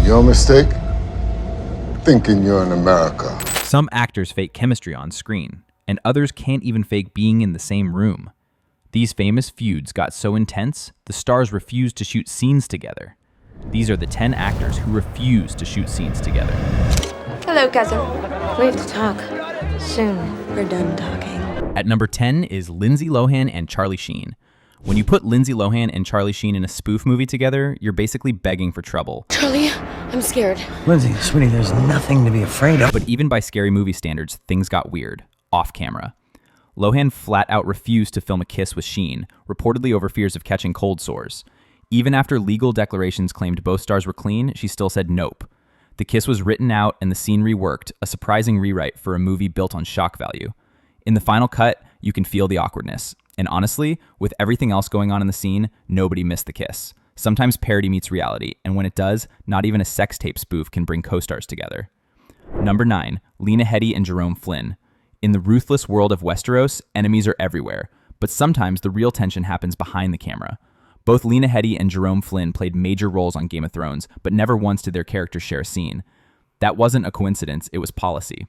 Your mistake? Thinking you're in America. Some actors fake chemistry on screen, and others can't even fake being in the same room. These famous feuds got so intense, the stars refused to shoot scenes together. These are the 10 actors who refused to shoot scenes together. Hello, cousin. We have to talk. Soon. We're done talking. At number 10 is Lindsay Lohan and Charlie Sheen. When you put Lindsay Lohan and Charlie Sheen in a spoof movie together, you're basically begging for trouble. Charlie, I'm scared. Lindsay, sweetie, there's nothing to be afraid of. But even by scary movie standards, things got weird, off camera. Lohan flat out refused to film a kiss with Sheen, reportedly over fears of catching cold sores. Even after legal declarations claimed both stars were clean, she still said nope. The kiss was written out and the scene reworked, a surprising rewrite for a movie built on shock value. In the final cut, you can feel the awkwardness. And honestly, with everything else going on in the scene, nobody missed the kiss. Sometimes parody meets reality, and when it does, not even a sex tape spoof can bring co-stars together. Number 9, Lena Headey and Jerome Flynn. In the ruthless world of Westeros, enemies are everywhere, but sometimes the real tension happens behind the camera. Both Lena Headey and Jerome Flynn played major roles on Game of Thrones, but never once did their characters share a scene. That wasn't a coincidence, it was policy.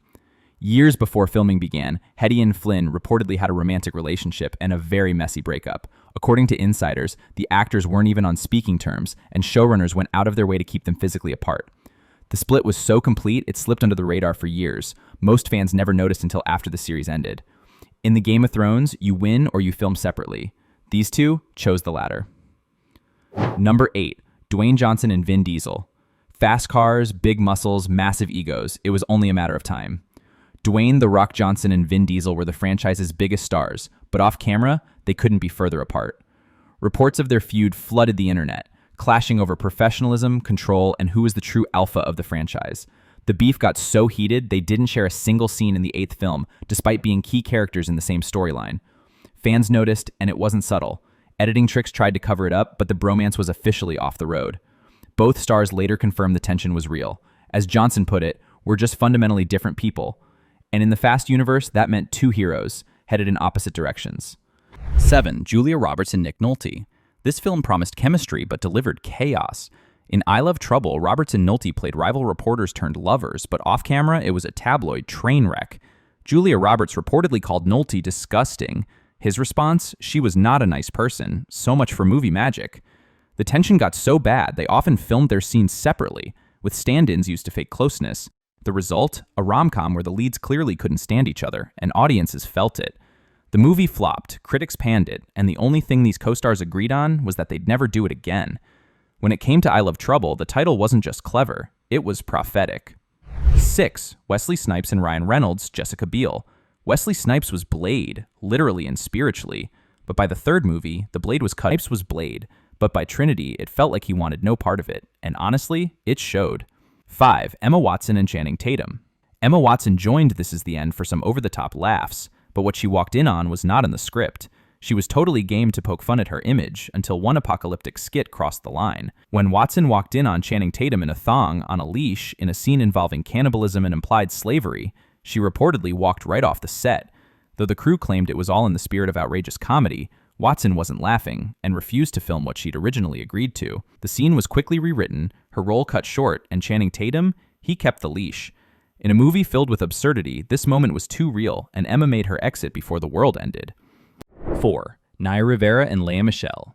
Years before filming began, Headey and Flynn reportedly had a romantic relationship and a very messy breakup. According to insiders, the actors weren't even on speaking terms, and showrunners went out of their way to keep them physically apart. The split was so complete, it slipped under the radar for years. Most fans never noticed until after the series ended. In the Game of Thrones, you win or you film separately. These two chose the latter. Number 8, Dwayne Johnson and Vin Diesel. Fast cars, big muscles, massive egos. It was only a matter of time. Dwayne "The Rock" Johnson and Vin Diesel were the franchise's biggest stars, but off camera, they couldn't be further apart. Reports of their feud flooded the internet, clashing over professionalism, control, and who was the true alpha of the franchise. The beef got so heated, they didn't share a single scene in the 8th film, despite being key characters in the same storyline. Fans noticed, and it wasn't subtle. Editing tricks tried to cover it up, but the bromance was officially off the road. Both stars later confirmed the tension was real. As Johnson put it, "We're just fundamentally different people." And in the Fast universe, that meant two heroes, headed in opposite directions. 7, Julia Roberts and Nick Nolte. This film promised chemistry, but delivered chaos. In I Love Trouble, Roberts and Nolte played rival reporters turned lovers, but off camera, it was a tabloid train wreck. Julia Roberts reportedly called Nolte disgusting. His response, "She was not a nice person. So much for movie magic." The tension got so bad, they often filmed their scenes separately, with stand-ins used to fake closeness. The result? A rom-com where the leads clearly couldn't stand each other, and audiences felt it. The movie flopped, critics panned it, and the only thing these co-stars agreed on was that they'd never do it again. When it came to I Love Trouble, the title wasn't just clever, it was prophetic. 6, Wesley Snipes and Ryan Reynolds, Jessica Biel. Wesley Snipes was Blade, literally and spiritually, but by the third movie, the blade was cut. Snipes was Blade, but by Trinity, it felt like he wanted no part of it, and honestly, it showed. 5, Emma Watson and Channing Tatum. Emma Watson joined This Is the End for some over-the-top laughs, but what she walked in on was not in the script. She was totally game to poke fun at her image until one apocalyptic skit crossed the line. When Watson walked in on Channing Tatum in a thong on a leash in a scene involving cannibalism and implied slavery, she reportedly walked right off the set. Though the crew claimed it was all in the spirit of outrageous comedy, Watson wasn't laughing and refused to film what she'd originally agreed to. The scene was quickly rewritten, her role cut short, and Channing Tatum, he kept the leash. In a movie filled with absurdity, this moment was too real, and Emma made her exit before the world ended. 4, Naya Rivera and Michele.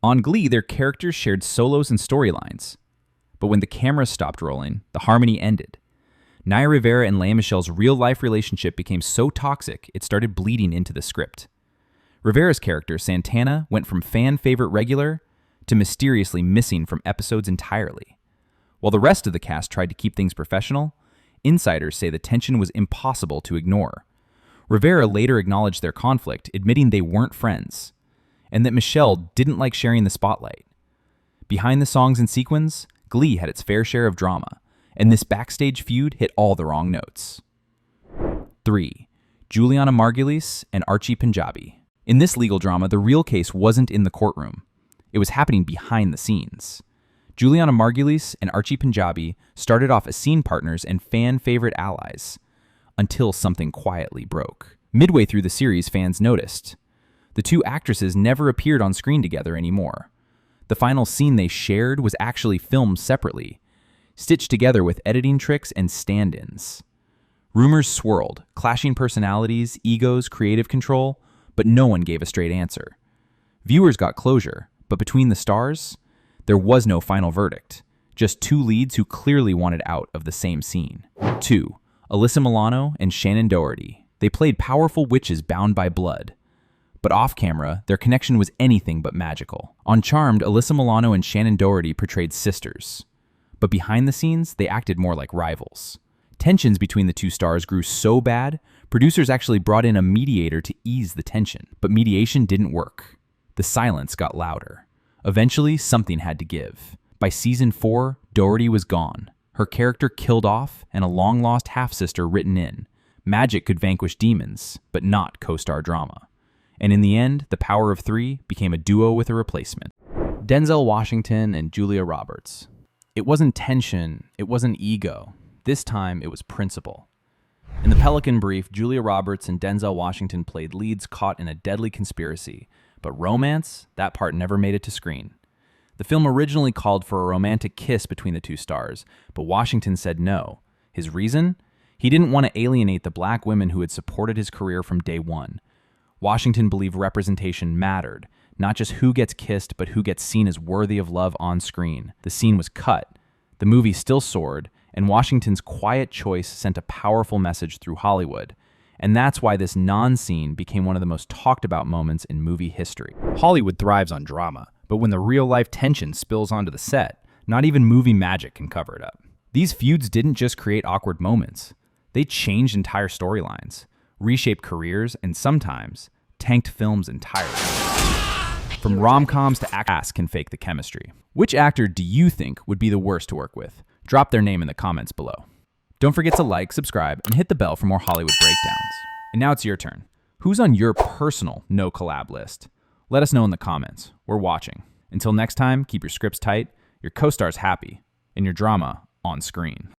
On Glee, their characters shared solos and storylines, but when the camera stopped rolling, the harmony ended. Naya Rivera and Michele's real-life relationship became so toxic, it started bleeding into the script. Rivera's character, Santana, went from fan-favorite regular to mysteriously missing from episodes entirely. While the rest of the cast tried to keep things professional, insiders say the tension was impossible to ignore. Rivera later acknowledged their conflict, admitting they weren't friends, and that Michele didn't like sharing the spotlight. Behind the songs and sequins, Glee had its fair share of drama, and this backstage feud hit all the wrong notes. 3, Julianna Margulies and Archie Panjabi. In this legal drama, the real case wasn't in the courtroom. It was happening behind the scenes. Julianna Margulies and Archie Panjabi started off as scene partners and fan-favorite allies, until something quietly broke. Midway through the series, fans noticed. The two actresses never appeared on screen together anymore. The final scene they shared was actually filmed separately, stitched together with editing tricks and stand-ins. Rumors swirled, clashing personalities, egos, creative control, but no one gave a straight answer. Viewers got closure, but between the stars, there was no final verdict. Just two leads who clearly wanted out of the same scene. 2. Alyssa Milano and Shannen Doherty. They played powerful witches bound by blood. But off-camera, their connection was anything but magical. On Charmed, Alyssa Milano and Shannen Doherty portrayed sisters. But behind the scenes, they acted more like rivals. Tensions between the two stars grew so bad, producers actually brought in a mediator to ease the tension. But mediation didn't work. The silence got louder. Eventually, something had to give. By season 4, Doherty was gone. Her character killed off, and a long-lost half-sister written in. Magic could vanquish demons, but not co-star drama. And in the end, the power of 3 became a duo with a replacement. Denzel Washington and Julia Roberts. It wasn't tension, it wasn't ego. This time, it was principle. In the Pelican brief, Julia Roberts and Denzel Washington played leads caught in a deadly conspiracy. But romance? That part never made it to screen. The film originally called for a romantic kiss between the two stars, but Washington said no. His reason? He didn't want to alienate the black women who had supported his career from day one. Washington believed representation mattered, not just who gets kissed, but who gets seen as worthy of love on screen. The scene was cut. The movie still soared, and Washington's quiet choice sent a powerful message through Hollywood. And that's why this non-scene became one of the most talked about moments in movie history. Hollywood thrives on drama, but when the real-life tension spills onto the set, not even movie magic can cover it up. These feuds didn't just create awkward moments. They changed entire storylines, reshaped careers, and sometimes tanked films entirely. From rom-coms to actors can fake the chemistry. Which actor do you think would be the worst to work with? Drop their name in the comments below. Don't forget to like, subscribe, and hit the bell for more Hollywood breakdowns. And now it's your turn. Who's on your personal no collab list? Let us know in the comments. We're watching. Until next time, keep your scripts tight, your co-stars happy, and your drama on screen.